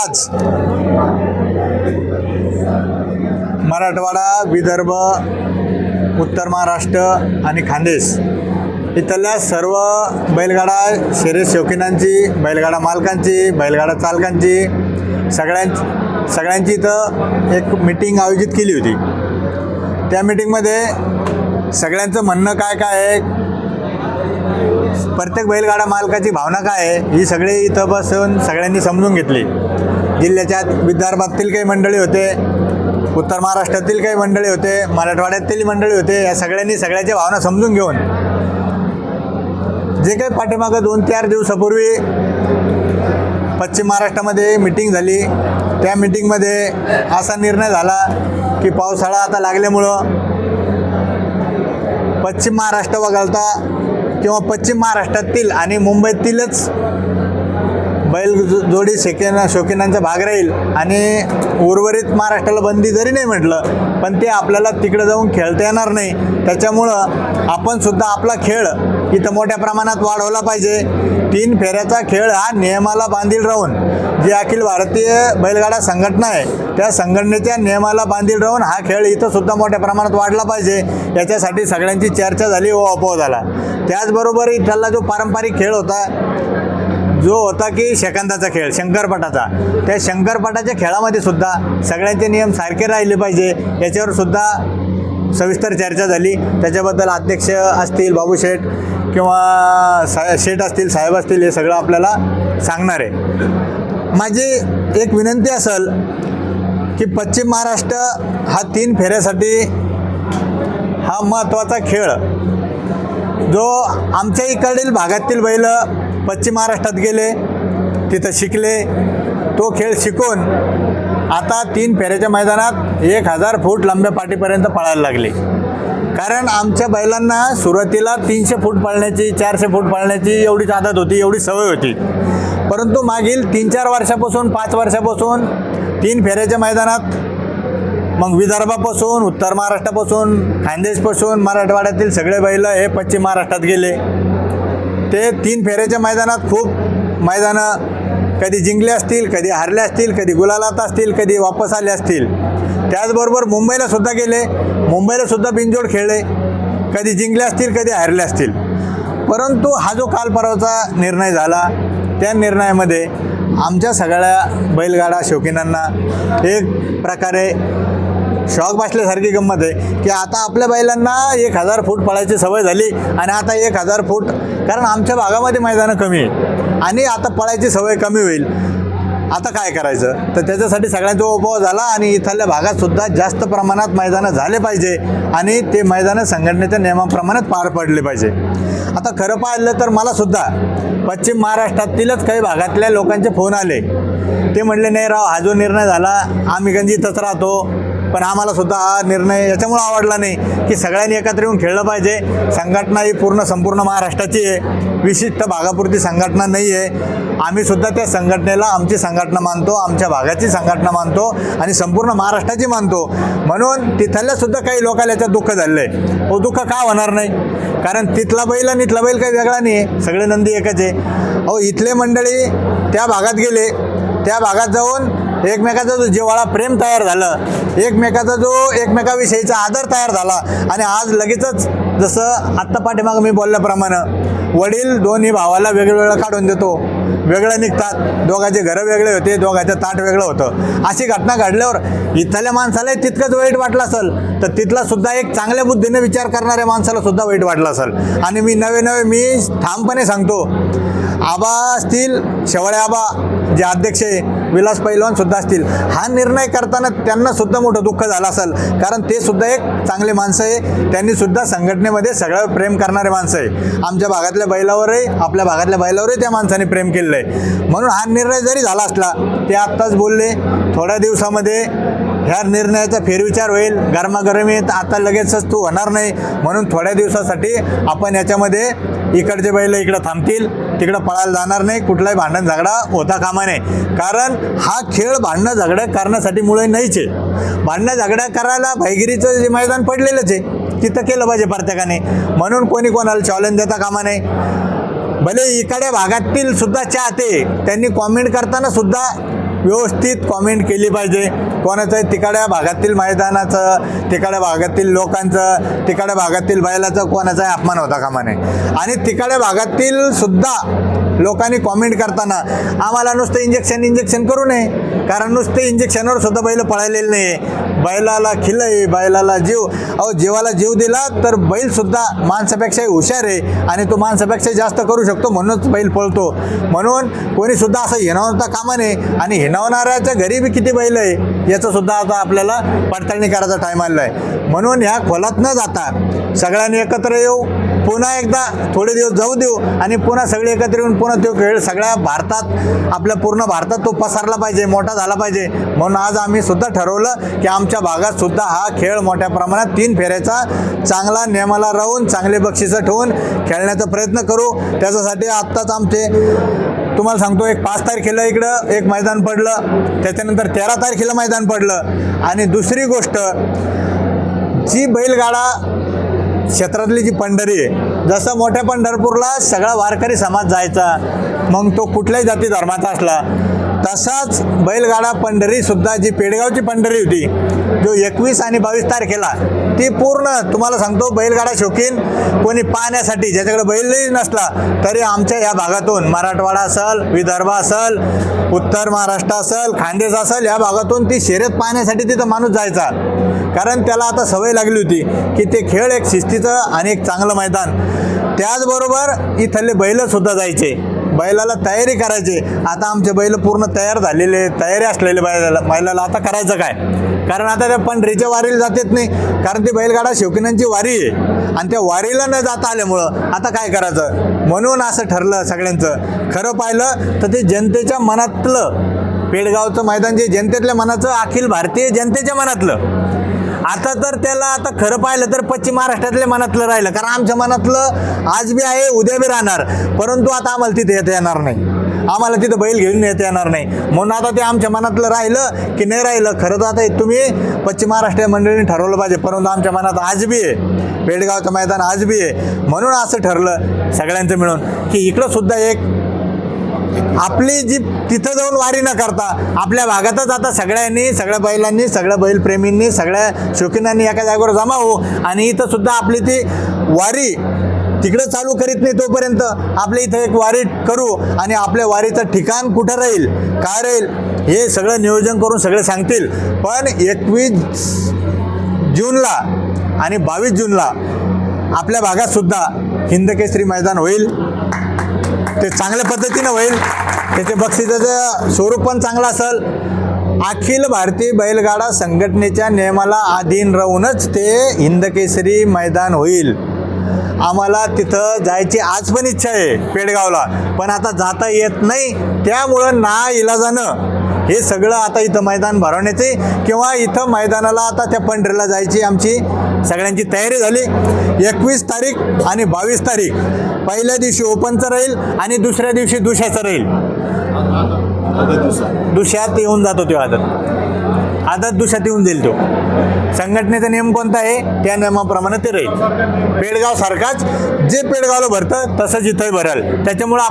आज मराठवाडा, विदर्भ, उत्तर महाराष्ट्र आणि खानदेश इथल्या सर्व बैलगाडा शर्यत शौकीनांची, बैलगाडा मालकांची, बैलगाडा चालकांची सगळ्यांची इथं एक मीटिंग आयोजित केली होती. त्या मीटिंगमध्ये सगळ्यांचं म्हणणं काय आहे, प्रत्येक बैलगाडा मालकाची भावना काय आहे, ही सगळी इथं बसून सगळ्यांनी समजून घेतली. जिल्ह्याच्या विदर्भातील काही मंडळी होते, उत्तर महाराष्ट्रातील काही मंडळी होते, मराठवाड्यातील मंडळी होते. या सगळ्यांनी सगळ्याच्या भावना समजून घेऊन जे काही पाठीमागं 2-4 दिवसापूर्वी पश्चिम महाराष्ट्रामध्ये मीटिंग झाली, त्या मीटिंगमध्ये असा निर्णय झाला की पावसाळा आता लागल्यामुळं पश्चिम महाराष्ट्र वगळता किंवा पश्चिम महाराष्ट्रातील आणि मुंबईतीलच बैलजोडी शौकीनांचा भाग राहील आणि उर्वरित महाराष्ट्राला बंदी जरी नाही म्हटलं, पण ते आपल्याला तिकडे जाऊन खेळता येणार नाही. त्याच्यामुळं आपण सुद्धा आपला खेळ इथं मोठ्या प्रमाणात वाढवला पाहिजे. 3 फेऱ्याचा खेळ हा नियमाला बांधील राहून, जी अखिल भारतीय बैलगाडा संघटना आहे त्या संघटनेच्या नियमाला बांधील राहून हा खेळ इथं सुद्धा मोठ्या प्रमाणात वाढला पाहिजे. याच्यासाठी सगळ्यांची चर्चा झाली व अपोह झाला. त्याचबरोबर इथला जो पारंपरिक खेळ होता, जो होता की सेकंदाचा खेळ, शंकरपटाचा, त्या शंकरपटाच्या खेळामध्ये सुद्धा सगळ्यांचे नियम सारखे राहिले पाहिजे, याच्यावर सुद्धा सविस्तर चर्चा झाली. त्याच्याबद्दल अध्यक्ष असतील बाबू शेठ किंवा शेठ असतील, साहेब असतील, हे सगळं आपल्याला सांगणार आहे. माझी एक विनंती असेल की पश्चिम महाराष्ट्र हा 3 फेऱ्यासाठी हा महत्त्वाचा खेळ, जो आमच्या इकडील भागातील बैल पश्चिम महाराष्ट्रात गेले, तिथं शिकले, तो खेळ शिकून आता 3 फेऱ्याच्या मैदानात 1000 फूट लांब्या पाठीपर्यंत पळायला लागले. कारण आमच्या बैलांना सुरुवातीला 300 फूट पळण्याची, 400 फूट पळण्याची एवढीच आदत होती, एवढी सवय होती. परंतु मागील 3-4 वर्षापासून, 5 वर्षापासून 3 फेऱ्याच्या मैदानात मग विदर्भापासून, उत्तर महाराष्ट्रापासून, खानदेशपासून मराठवाड्यातील सगळे बैल हे पश्चिम महाराष्ट्रात गेले. ते 3 फेऱ्याच्या मैदानात खूप मैदानं कधी जिंकले असतील, कधी हारले असतील, कधी गुलालात असतील, कधी वापस आले असतील. त्याचबरोबर मुंबईला सुद्धा गेले, मुंबईला सुद्धा बिनजोड खेळले, कधी जिंकले असतील, कधी हारले असतील. परंतु हा जो काल परवाचा निर्णय झाला, त्या निर्णयामध्ये आमच्या सगळ्या बैलगाडा शौकीनांना एक प्रकारे शॉक बसल्यासारखी गंमत आहे की आता आपल्या बैलांना 1000 फूट पळायची सवय झाली आणि आता 1000 फूट, कारण आमच्या भागामध्ये मैदानं कमी आहे आणि आता पळायची सवय कमी होईल, आता काय करायचं. तर त्याच्यासाठी सगळ्यांचा उपभोग झाला आणि इथल्या भागातसुद्धा जास्त प्रमाणात मैदानं झाले पाहिजे आणि ते मैदानं संघटनेच्या नियमाप्रमाणे पार पडले पाहिजे. आता खरं पाहिलं तर मलासुद्धा पश्चिम महाराष्ट्रातीलच काही भागातल्या लोकांचे फोन आले. ते म्हणले नाही राव, हा जो निर्णय झाला आम्ही गंजी इथंच राहतो, पण आम्हाला सुद्धा हा निर्णय याच्यामुळं आवडला नाही की सगळ्यांनी एकत्र येऊन खेळलं पाहिजे. संघटना ही संपूर्ण महाराष्ट्राची आहे, विशिष्ट भागापुरती संघटना नाही आहे. आम्ही सुद्धा त्या संघटनेला आमची संघटना मानतो, आमच्या भागाची संघटना मानतो आणि संपूर्ण महाराष्ट्राची मानतो. म्हणून तिथल्या सुद्धा काही लोकांना याच्यात दुःख झालेलं आहे. हो, दुःख का होणार नाही, कारण तिथला बैल आणि इथला बैल काही वेगळा नाही आहे, सगळे नंदी एकच आहे. अहो, इथले मंडळी त्या भागात गेले, त्या भागात जाऊन एकमेकाचा जो जिव्हाळा, प्रेम तयार झालं, एकमेकाचा जो एकमेकाविषयीचा आदर तयार झाला आणि आज लगेचच जसं आत्ता पाठीमागं मी बोलल्याप्रमाणे वडील दोन्ही भावाला वेगवेगळं काढून देतो, वेगळं निघतात, दोघांचे घरं वेगळे होते, दोघांचं ताट वेगळं होतं. अशी घटना घडल्यावर इथल्या माणसालाही तितकंच वाईट वाटलं असेल, तर तिथला सुद्धा एक चांगल्या बुद्धीने विचार करणाऱ्या माणसाला सुद्धा वाईट वाटलं असेल. आणि मी मी ठामपणे सांगतो, आबा असतील, शेवळे आबा जे अध्यक्ष आहे, विलास पैलवान सुद्धा असतील, हा निर्णय करताना त्यांना सुद्धा मोठं दुःख झालं असेल, कारण ते सुद्धा एक चांगले माणसं आहे, त्यांनी सुद्धा संघटनेमध्ये सगळं प्रेम करणारे माणसं आहे. आमच्या भागातल्या बैलावरही, आपल्या भागातल्या बैलावरही त्या माणसाने प्रेम केलेलं आहे. म्हणून हा निर्णय जरी झाला असला, ते आत्ताच बोलले, थोड्या दिवसामध्ये ह्या निर्णयाचा फेरविचार होईल, गरमागरमीत आता लगेचच तो होणार नाही. म्हणून थोड्या दिवसासाठी आपण याच्यामध्ये इकडचे बैल इकडं थांबतील, तिकडं पळायला जाणार नाही, कुठलाही भांडण झगडा होता कामा नये. कारण हा खेळ भांडणं झगडं करण्यासाठी मुळे नाहीच आहे. भांडणं झगड्या करायला भाईगिरीचं जे मैदान पडलेलंच आहे, तिथं केलं पाहिजे प्रत्येकाने. म्हणून कोणी कोणाला चॅलेंज देता कामा नये. भले इकडे भागातील सुद्धा चाहते त्यांनी कॉमेंट करताना सुद्धा व्यवस्थित कॉमेंट केली पाहिजे. कोणाचंही तिकडच्या भागातील मैदानाचं, तिकडच्या भागातील लोकांचं, तिकडच्या भागातील बैलाचं कोणाचाही अपमान होता कामा नये. आणि तिकडच्या भागातील सुद्धा लोकांनी कॉमेंट करताना आम्हाला नुसतं इंजेक्शन करू नये, कारण नुसते इंजेक्शनवर सुद्धा बैल पळालेले नाही आहे. बैलाला खिल्ल आहे, बैलाला जीव. अहो, जीवाला जीव दिला तर बैलसुद्धा माणसापेक्षाही हुशार आहे आणि तो माणसापेक्षा जास्त करू शकतो, म्हणूनच बैल पळतो. म्हणून कोणीसुद्धा असं हिणावता कामा नये. आणि हिणावणाऱ्याच्या घरी बी किती बैल आहे याचं सुद्धा आता आपल्याला पडताळणी करायचा टाईम आलेला आहे. म्हणून ह्या खोलात न जाता सगळ्यांनी एकत्र येऊ, पुन्हा एकदा थोडे दिवस जाऊ देऊ आणि पुन्हा सगळे एकत्र येऊन पुन्हा तो खेळ सगळ्या भारतात, आपल्या पूर्ण भारतात तो पसरला पाहिजे, मोठा झाला पाहिजे. म्हणून आज आम्ही सुद्धा ठरवलं की आमच्या भागात सुद्धा हा खेळ मोठ्या प्रमाणात 3 फेऱ्याचा चांगला नियमाला राहून चांगले बक्षिसं ठेवून खेळण्याचा प्रयत्न करू. त्याच्यासाठी आत्ताच आमचे तुम्हाला सांगतो, एक 5 तारखेला इकडं एक मैदान पडलं, त्याच्यानंतर 13 तारखेला मैदान पडलं. आणि दुसरी गोष्ट, जी बैलगाडा क्षेत्रातली जी पंढरी आहे, जसं मोठ्या पंढरपूरला सगळा वारकरी समाज जायचा, मग तो कुठल्याही जाती धर्माचा असला, तसाच बैलगाडा पंढरीसुद्धा जी पेडगावची पंढरी होती, जो 21 आणि 22 तारखेला, ती पूर्ण तुम्हाला सांगतो बैलगाडा शौकीन कोणी पाहण्यासाठी, ज्याच्याकडे बैलही नसला तरी आमच्या या भागातून, मराठवाडा असेल, विदर्भ असेल, उत्तर महाराष्ट्र असेल, खानदेश असेल, या भागातून ती शर्यत पाहण्यासाठी तिथं माणूस जायचा. कारण त्याला आता सवय लागली होती की ते खेळ एक शिस्तीचं आणि एक चांगलं मैदान. त्याचबरोबर इथले बैलसुद्धा जायचे, बैलाला तयारी करायची. आता आमचे बैल पूर्ण तयार झालेले, तयारी असलेले बैलाला आता करायचं काय? कारण आता त्या पंढरीच्या वारीला जातेच नाही, कारण ती बैलगाडा शौकीनांची वारी आहे आणि त्या वारीला न जाता आल्यामुळं आता काय करायचं. म्हणून असं ठरलं सगळ्यांचं. खरं पाहिलं तर ते जनतेच्या मनातलं पेडगावचं मैदान, जे जनतेतल्या मनाचं, अखिल भारतीय जनतेच्या मनातलं, आता तर त्याला आता खरं पाहिलं तर पश्चिम महाराष्ट्रातल्या मनातलं राहिलं. कारण आमच्या मनातलं आज बी आहे, उद्या बी राहणार, परंतु आता आम्हाला तिथे येता येणार नाही, आम्हाला तिथं बैल घेऊन येता येणार नाही. म्हणून आता ते आमच्या मनातलं राहिलं की नाही राहिलं, खरं तर आता तुम्ही पश्चिम महाराष्ट्र मंडळींनी ठरवलं पाहिजे, परंतु आमच्या मनात आज बी आहे, पेडगावचं मैदान आज बी आहे. म्हणून असं ठरलं सगळ्यांचं मिळून की इकडं सुद्धा एक आपली जी तिथं जाऊन वारी न करता आपल्या भागातच आता सगळ्यांनी, सगळ्या बैलांनी, सगळ्या बैलप्रेमींनी, सगळ्या शौकीनांनी एका जागेवर जमा हो आणि इथं सुद्धा आपली ती वारी तिकडं चालू करीत नाही तोपर्यंत आपल्या इथं एक वारी करू. आणि आपल्या वारीचं ठिकाण कुठं राहील, काय राहील, हे सगळं नियोजन करून सगळे सांगतील. पण 21 जूनला आणि 22 जूनला आपल्या भागात सुद्धा हिंदकेसरी मैदान होईल. ते चांगल्या पद्धतीनं होईल, त्याचे बक्षिसाचं स्वरूप पण चांगलं असेल. अखिल भारतीय बैलगाडा संघटनेच्या नियमाला अधीन राहूनच ते हिंदकेसरी मैदान होईल. आम्हाला तिथं जायची आज पण इच्छा आहे पेडगावला, पण आता जाता येत नाही. त्यामुळं नाइलाजानं हे सगळं आता इथं मैदान भरवण्याचे किंवा इथं मैदानाला आता त्या पंढरीला जायची आमची सगळ्यांची तयारी झाली. 21 तारीख आणि 22 तारीख पहिल्या दिवशी ओपनचं राहील आणि दुसऱ्या दिवशी दुशाचं राहील. दुशात येऊन जातो तो आदत दुशात येऊन जाईल. तो संघटनेचा नियम कोणता आहे त्या नियमाप्रमाणे ते राहील. पेडगाव सारखाच जे पेडगावला भरतं तसंच इथंही भरेल. त्याच्यामुळं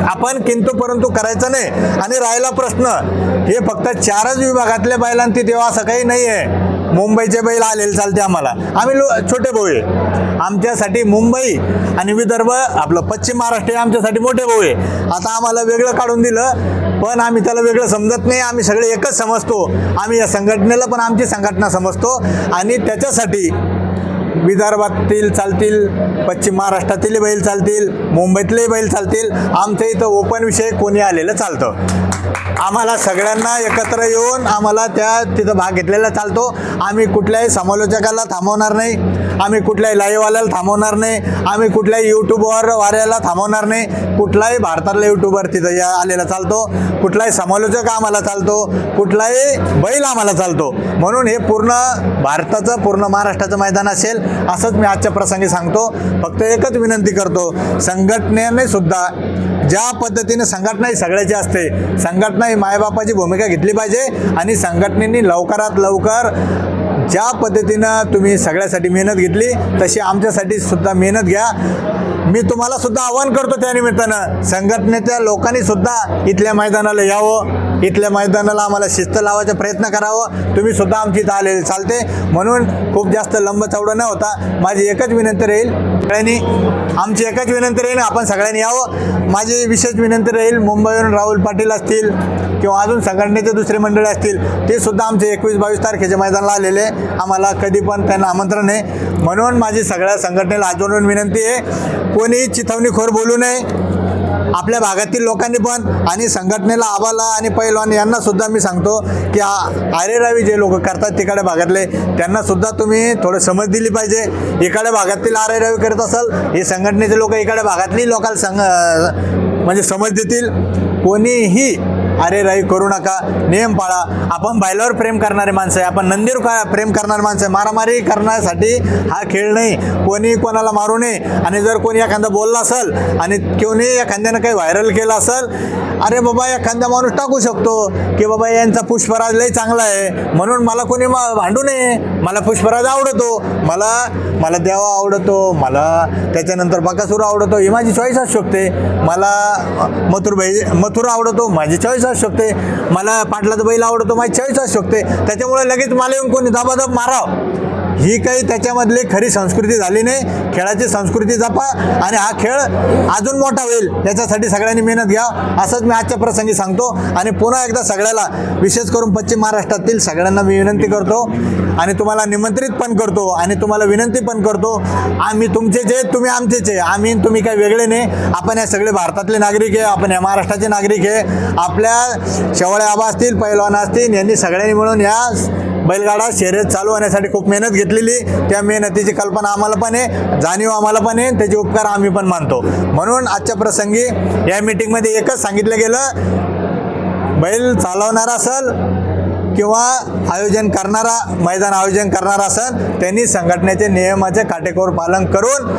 आपण किंतु परंतु करायचं नाही. आणि राहिला प्रश्न, हे फक्त 4च विभागातल्या बैलांची देवा असं काही नाही आहे. मुंबईचे बैल आलेले चालते आम्हाला, आम्ही छोटे भाऊ आहे. आमच्यासाठी मुंबई आणि विदर्भ, आपलं पश्चिम महाराष्ट्र हे आमच्यासाठी मोठे भाऊ आहे. आता आम्हाला वेगळं काढून दिलं, पण आम्ही त्याला वेगळं समजत नाही. आम्ही सगळे एकच समजतो. आम्ही या संघटनेला पण आमची संघटना समजतो आणि त्याच्यासाठी विदर्भातील चालतील, पश्चिम महाराष्ट्रातील बैल चालतील, मुंबईतले बैल चालतील. आमच्या इथं ओपन विषय कोणी आलेलं चालतं. आम्हाला सगळ्यांना एकत्र येऊन आम्हाला तिथं भाग घेतलेला चालतो. आम्ही कुठल्याही समालोचकाला थांबवणार नाही, आम्ही कुठल्याही लाईव्हवाल्याला थांबवणार नाही, आम्ही कुठल्याही यूट्यूबवर वाऱ्याला थांबवणार नाही. कुठलाही भारतातला यूट्यूबर तिथं आलेला चालतो, कुठलाही समालोचक आम्हाला चालतो, कुठलाही बैल आम्हाला चालतो. म्हणून हे पूर्ण भारताचं, पूर्ण महाराष्ट्राचं मैदान असेल असंच मी आजच्या प्रसंगी सांगतो. फक्त एकच विनंती करतो, संघटनेने सुद्धा ज्या पद्धतीने, संघटना ही सगळ्याची असते, संघटना ही मायबापाची भूमिका घेतली पाहिजे आणि संघटनेने लवकरात लवकर ज्या पद्धतीनं तुम्ही सगळ्यासाठी मेहनत घेतली तशी आमच्यासाठी सुद्धा मेहनत घ्या. मी तुम्हाला सुद्धा आवाहन करतो त्या निमित्तानं, संघटनेच्या लोकांनी सुद्धा इथल्या मैदानाला यावं, इथल्या मैदानाला आम्हाला शिस्त लावायचा प्रयत्न करावं. तुम्ही सुद्धा आमची इथं आलेले चालते, म्हणून खूप जास्त लंब चौडं न होता माझी एकच विनंती राहील, सगळ्यांनी आमची एकच विनंती राहील, आपण सगळ्यांनी यावं. माझी विशेष विनंती राहील, मुंबईवरून राहुल पाटील असतील किंवा अजून संघटनेचे दुसरे मंडळी असतील, ते सुद्धा आमचे 21-22 तारखेच्या मैदानाला आलेले, आम्हाला कधी पण त्यांना आमंत्रण आहे. म्हणून माझी सगळ्या संघटनेला आजवरून विनंती आहे, कोणी चिथावणीखोर बोलू नये. आपल्या भागातील लोकांनी पण आणि संघटनेला, आबाला आणि पैलवान यांना सुद्धा मी सांगतो की आरेरावी जे लोक करतात तिकडे भागातले, त्यांना सुद्धा तुम्ही थोडं समज दिली पाहिजे. इकडे भागातील आरेरावी करत असाल, हे संघटनेचे लोक इकडे भागातली लोकांना म्हणजे समज देतील. कोणीही आरेरावी करू नका, नियम पाळा. आपण बैलावर प्रेम करणारे माणसं आहे, आपण नंदीवर प्रेम करणारे माणसं आहे. मारामारी करण्यासाठी हा खेळ नाही, कोणी कोणाला मारू नये. आणि जर कोणी एखादा बोलला असेल आणि कोणी एखाद्यानं काही व्हायरल केलं असेल, अरे बाबा एखादा माणूस टाकू शकतो की बाबा यांचा पुष्पराज लई चांगला आहे म्हणून मला कोणी भांडू नये. मला पुष्पराज आवडतो, मला देवा आवडतो, मला त्याच्यानंतर बकासूर आवडतो, ही माझी चॉईस असू शकते. मला मथुर आवडतो, माझी चॉईस असू शकते. मला पाटलाचा बैल आवडतो, माझी चॉईस असू शकते. त्याच्यामुळे लगेच मला येऊन कोणी दाबादाब माराव, ही काही त्याच्यामधली खरी संस्कृती झाली नाही. खेळाची संस्कृती जपा आणि हा खेळ अजून मोठा होईल याच्यासाठी सगळ्यांनी मेहनत घ्या, असंच मी आजच्या प्रसंगी सांगतो. आणि पुन्हा एकदा सगळ्याला, विशेष करून पश्चिम महाराष्ट्रातील सगळ्यांना मी विनंती करतो आणि तुम्हाला निमंत्रित पण करतो आणि तुम्हाला विनंती पण करतो, आम्ही तुमचेच आहे, तुम्ही आमचेच आहे. आम्ही तुम्ही काही वेगळे नाही. आपण या सगळे भारतातले नागरिक आहे, आपण या महाराष्ट्राचे नागरिक आहे. आपल्या शेवळे आबा असतील, पैलवान असतील, यांनी सगळ्यांनी मिळून या बैलगाडा शर्यत चालू होण्यासाठी खूप मेहनत घेतलेली. त्या मेहनतीची कल्पना आम्हाला पण आहे, जाणीव आम्हाला पण आहे, त्याचे उपकार आम्ही पण मानतो. म्हणून आजच्या प्रसंगी या मीटिंगमध्ये एकच सांगितलं गेलं, बैल चालवणारा असेल किंवा आयोजन करणारा, मैदान आयोजन करणारा असेल, त्यांनी संघटनेचे नियमाचे काटेकोर पालन करून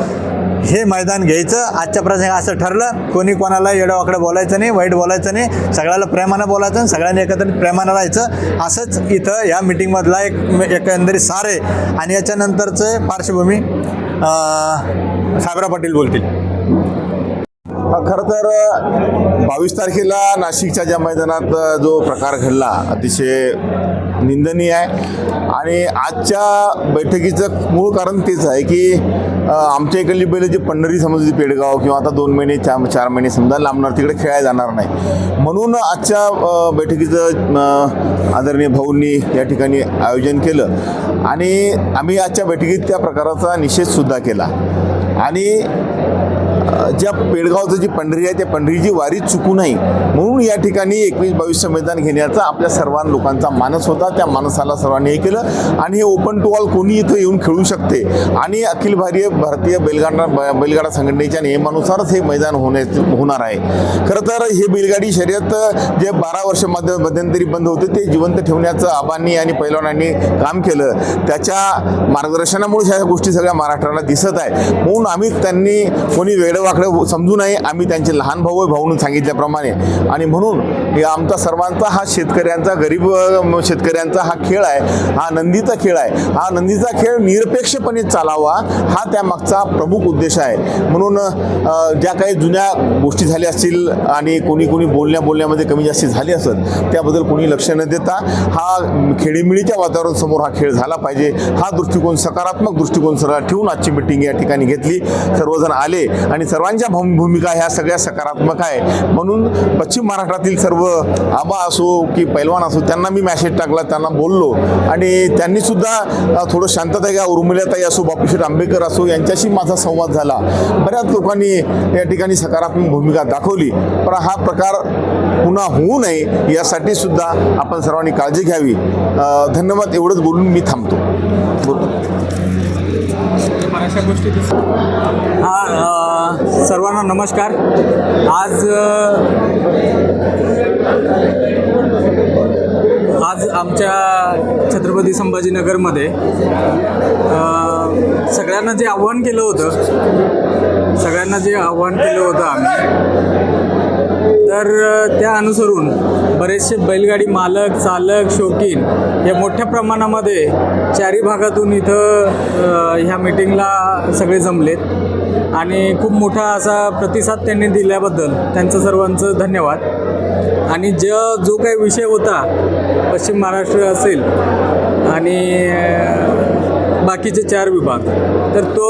हे मैदान घ्यायचं. आजच्या प्रसंगी असं ठरलं, कोणी कोणाला येडवाकडे बोलायचं नाही, वाईट बोलायचं नाही, सगळ्याला प्रेमानं बोलायचं आणि सगळ्यांनी एकत्रित प्रेमानं राहायचं. असंच इथं या मीटिंगमधला एकंदरीत सार आहे. आणि याच्यानंतरचं पार्श्वभूमी साबरा पाटील बोलतील. खरं तर 22 तारखेला नाशिकच्या ज्या मैदानात जो प्रकार घडला अतिशय निंदनीय आहे. आणि आजच्या बैठकीचं मूळ कारण तेच आहे की आमच्या इकडली बैल जी पंढरी समजली, पेडगाव किंवा आता 2 महिने 4 महिने समजा लांबणार, तिकडे खेळायला जाणार नाही. म्हणून आजच्या बैठकीचं आदरणीय भाऊंनी या ठिकाणी आयोजन केलं आणि आम्ही आजच्या बैठकीत त्या प्रकाराचा निषेधसुद्धा केला. आणि ज्या पेडगावचं जी पंढरी आहे त्या पंढरीची वारी चुकू नये म्हणून या ठिकाणी 21-22 मैदान घेण्याचा आपल्या सर्व लोकांचा मानस होता. त्या मानसाला सर्वांनी हे केलं आणि हे ओपन टू ऑल कोणी इथं येऊन खेळू शकते आणि अखिल भारतीय बैलगाडा संघटनेच्या नियमानुसारच हे मैदान होणार आहे. खरं तर हे बैलगाडी शर्यत जे 12 वर्ष मध्यंतरी बंद होते ते जिवंत ठेवण्याचं आबांनी आणि पैलवानांनी काम केलं. त्याच्या मार्गदर्शनामुळे ह्या गोष्टी सगळ्या महाराष्ट्राला दिसत आहे. म्हणून आम्ही त्यांनी कोणी वेडवाकडे समजू नये, आम्ही त्यांचे लहान भाऊ म्हणून सांगितल्याप्रमाणे. आणि म्हणून आमचा सर्वांचा हा शेतकऱ्यांचा, गरीब शेतकऱ्यांचा हा खेळ आहे, हा नंदीचा खेळ आहे. हा नंदीचा खेळ निरपेक्षपणे चालावा हा त्यामागचा प्रमुख उद्देश आहे. म्हणून ज्या काही जुन्या गोष्टी झाल्या असतील आणि कोणी बोलण्यामध्ये कमी जास्ती झाली असेल त्याबद्दल कोणी लक्ष न देता हा खेळीमेळीच्या वातावरण समोर हा खेळ झाला पाहिजे हा दृष्टिकोन, सकारात्मक दृष्टिकोन सरळ ठेवून आजची मीटिंग या ठिकाणी घेतली. सर्वजण आले आणि सर्वांच्या भूमिका ह्या सगळ्या सकारात्मक आहे. म्हणून पश्चिम महाराष्ट्रातील सर्व आबा असो की पैलवान असो त्यांना मी मॅसेज टाकला, त्यांना बोललो आणि त्यांनी सुद्धा थोडं शांतता घ्या. उर्मिलाताई असो, बापूशेठ आंबेकर असो यांच्याशी माझा संवाद झाला. बऱ्याच लोकांनी या ठिकाणी सकारात्मक भूमिका दाखवली. पण हा प्रकार पुन्हा होऊ नये यासाठी सुद्धा आपण सर्वांनी काळजी घ्यावी. धन्यवाद. एवढंच बोलून मी थांबतो. सर्वांना नमस्कार. आज आमच्या छत्रपती संभाजीनगरमध्ये सगळ्यांना जे आव्हान केलं होतं आम्ही, तर त्या अनुसरून बरेचसे बैलगाडी मालक, चालक, शौकीन हे मोठ्या प्रमाणामध्ये चारी भागातून इथं ह्या मीटिंगला सगळे जमलेत आणि खूप मोठा असा प्रतिसाद त्यांनी दिल्याबद्दल त्यांचं सर्वांचं धन्यवाद. आणि जो काही विषय होता पश्चिम महाराष्ट्र असेल आणि बाकीचे 4 विभाग, तर तो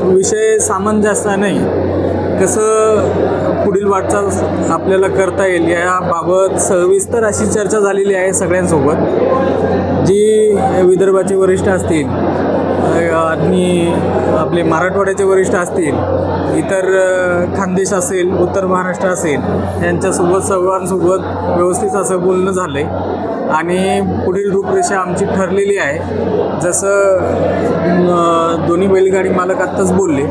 विषय सामंजस्याने कसं पुढील वाटचाल आपल्याला करता येईल याबाबत सविस्तर अशी चर्चा झालेली आहे सगळ्यांसोबत. जी विदर्भाचे वरिष्ठ असतील आणि आपले मराठवाड्याचे वरिष्ठ असतील, इतर खानदेश असेल, उत्तर महाराष्ट्र असेल, यांच्यासोबत सर्वांसोबत व्यवस्थित असं बोलणं झालं आहे आणि पुढील रूपरेषा आमची ठरलेली आहे. जसं दोन्ही बैलगाडी मालक आत्ताच बोलले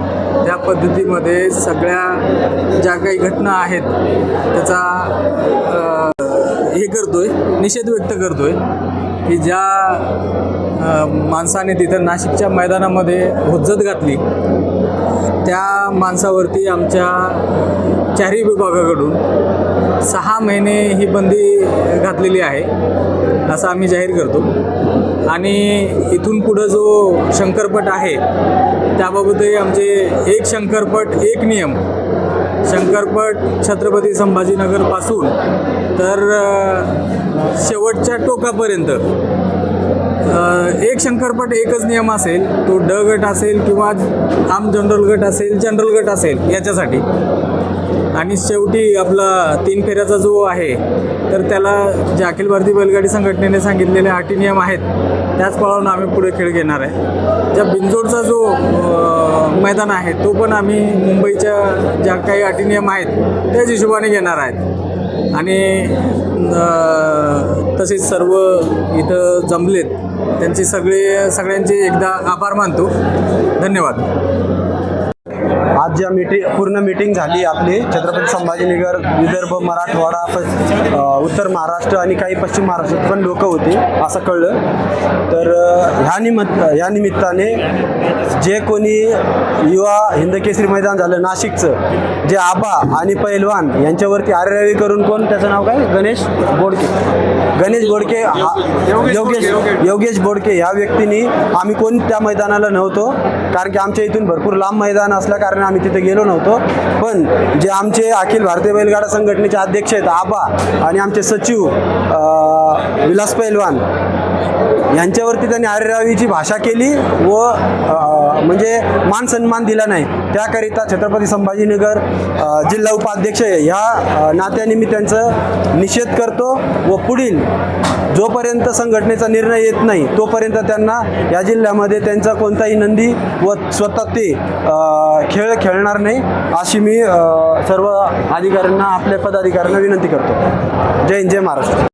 त्या पद्धतीमध्ये सगळ्या ज्या काही घटना आहेत त्याचा निषेध व्यक्त करतोय की ज्या माणसाने तिथं नाशिकच्या मैदानामध्ये हुज्जत घातली त्या माणसावरती आमच्या 4ही विभागाकडून 6 महिने ही बंदी घातलेली आहे असं आम्ही जाहीर करतो. आणि इथून पुढं जो शंकरपट आहे त्याबाबतही आमचे एक शंकरपट एक नियम. शंकरपट छत्रपती संभाजीनगरपासून तर शेवटच्या टोकापर्यंत एक शंकरपट एकच नियम असेल. तो ड गट असेल किंवा आम जनरल गट असेल, जनरल गट असेल याच्यासाठी. आणि शेवटी आपला 3 फेऱ्याचा जो आहे तर त्याला जे अखिल भारतीय बैलगाडी संघटनेने सांगितलेले अटी नियम आहेत त्याच पाळून आम्ही पुढे खेळ घेणार आहे. ज्या बिनजोडचा जो मैदान आहे तो पण आम्ही मुंबईच्या ज्या काही अटी नियम आहेत त्याच हिशोबाने घेणार आहेत. आणि तसेच सर्व इथं जमलेत त्यांचे सगळ्यांचे एकदा आभार मानतो. धन्यवाद. आज ज्या पूर्ण मीटिंग झाली आपली छत्रपती संभाजीनगर, विदर्भ, मराठवाडा, उत्तर महाराष्ट्र आणि काही पश्चिम महाराष्ट्रात पण लोक होते असं कळलं. तर ह्या निमित्ताने जे कोणी युवा हिंदकेसरी मैदान झालं नाशिकचं, जे आबा आणि पैलवान यांच्यावरती आरेरावी करून कोण त्याचं नाव काय गणेश बोडके योगेश बोडके ह्या व्यक्तींनी आम्ही कोण त्या मैदानाला नव्हतो कारण की आमच्या इथून भरपूर लांब मैदान असल्या कारण आम्ही तिथे गेलो नव्हतो. पण जे आमचे अखिल भारतीय बैलगाडा संघटनेचे अध्यक्ष आहेत आबा आणि आमचे सचिव विलास पैलवान यांच्यावरती त्यांनी आरेरावीची भाषा केली व म्हणजे मान सन्मान दिला नाही. त्याकरिता छत्रपती संभाजीनगर जिल्हा उपाध्यक्ष ह्या नात्याने मी त्यांचं निषेध करतो व पुढील जोपर्यंत संघटनेचा निर्णय येत नाही तोपर्यंत त्यांना या जिल्ह्यामध्ये त्यांचा कोणताही नंदी व स्वतः ते खेळ खेळणार नाही अशी मी सर्व अधिकाऱ्यांना आपल्या पदाधिकाऱ्यांना विनंती करतो. जय हिंद, जय महाराष्ट्र.